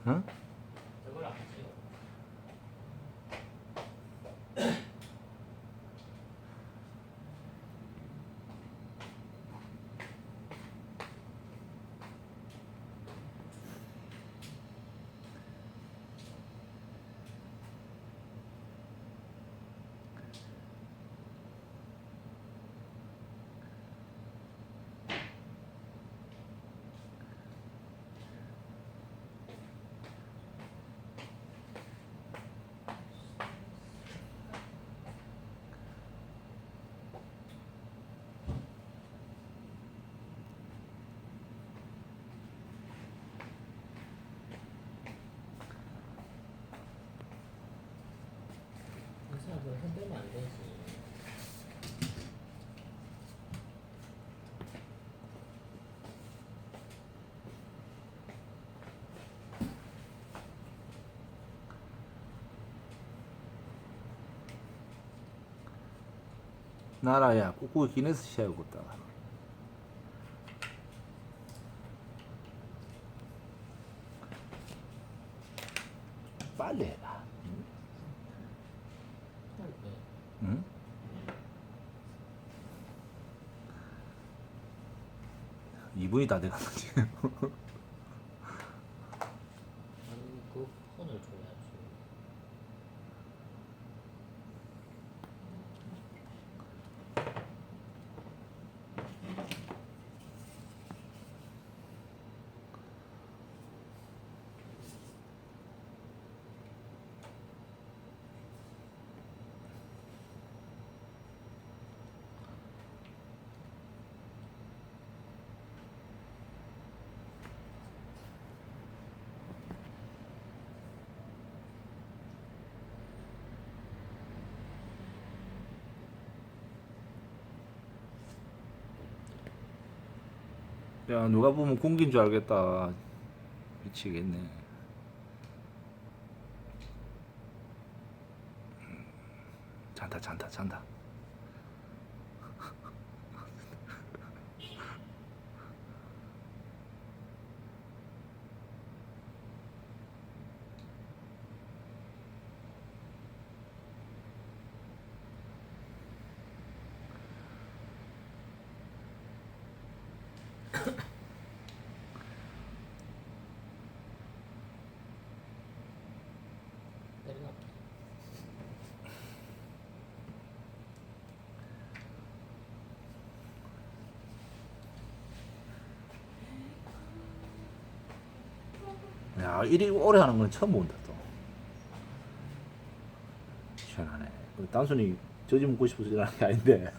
응? 저걸 안 하세요? 항상 그걸 흔들면 안 되지. 나라야 꾹꾹이 기네스 시야겠다. 빨리 해라. 네. 응? 2분이 다 돼가는지. 아니 그 폰을 줘야지. 야 누가 보면 공기인 줄 알겠다. 미치겠네. 잔다 잔다 잔다. 때리나? 야 이리 오래 하는 건 처음 본다 또. 시원하네. 단순히 저지 먹고 싶어서 일하는 게 아닌데.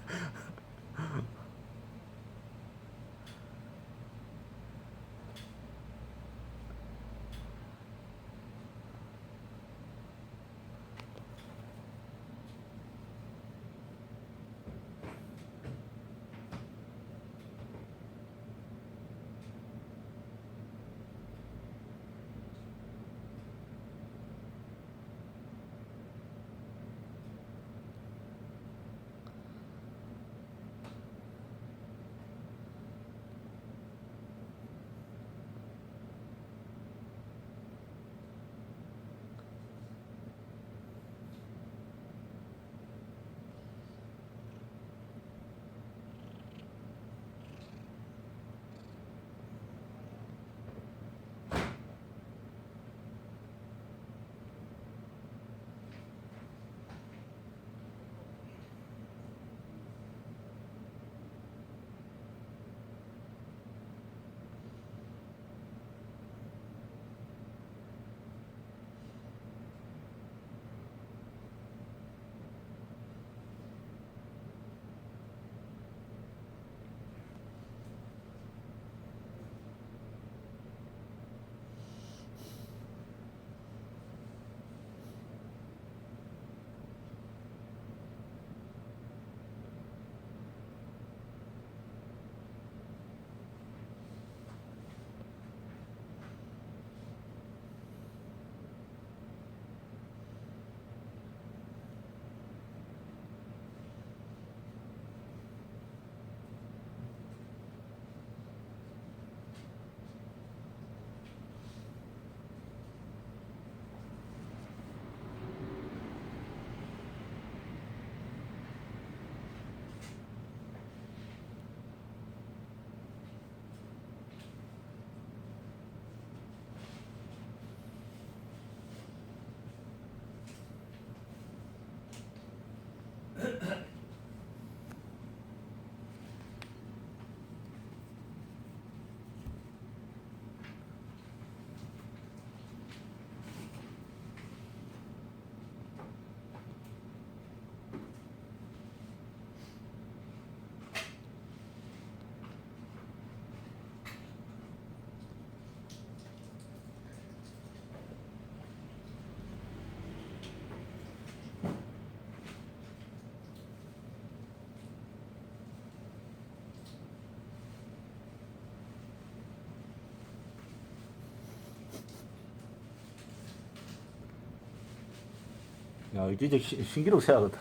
야, 이제 신기록 세야겠다.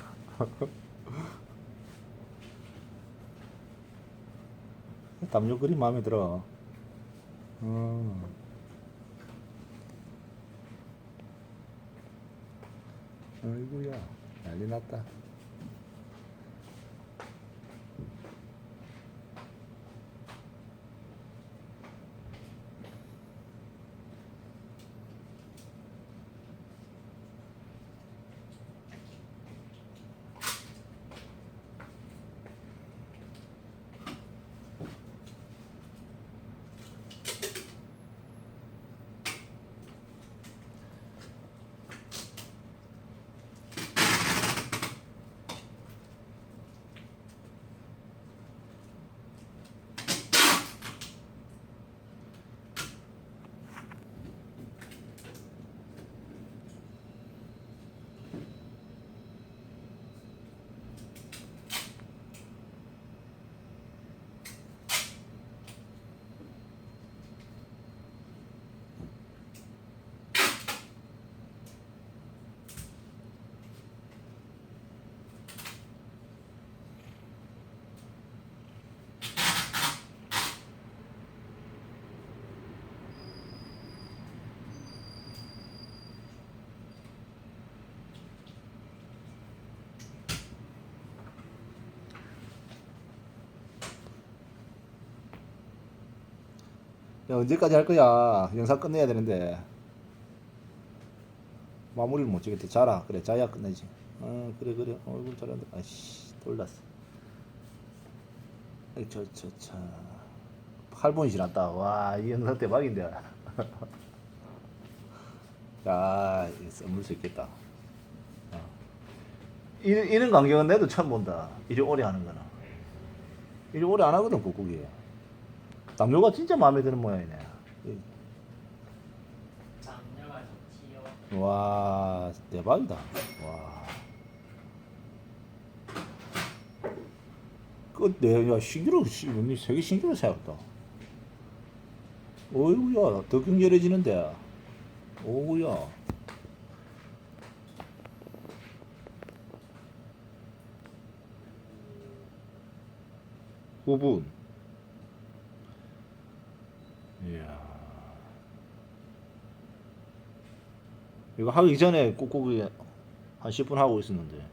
담요 그림 마음에 들어. 아이고야, 난리 났다. 야, 언제까지 할 거야? 영상 끝내야 되는데. 마무리를 못 지겠다. 자라. 그래, 자야 끝내지. 그래, 그래. 얼굴 잘한다. 아이씨, 돌랐어. 차. 8분이 지났다. 와, 이 영상 대박인데. 야, 이거 써물 수 있겠다. 이런 광경은 내도 처음 본다. 이리 오래 하는 거는. 이리 오래 안 하거든, 국국이. 담요가 진짜 마음에 드는 모양이네. 장녀가 좋지요. 와, 대박이다. 와. 끝내, 야, 신기루, 세계 신기루 세웠다. 어이구야, 더 격렬해지는데. 오구야. 9분. 이야. 이거 하기 전에 꾹꾹이 한 10분 하고 있었는데.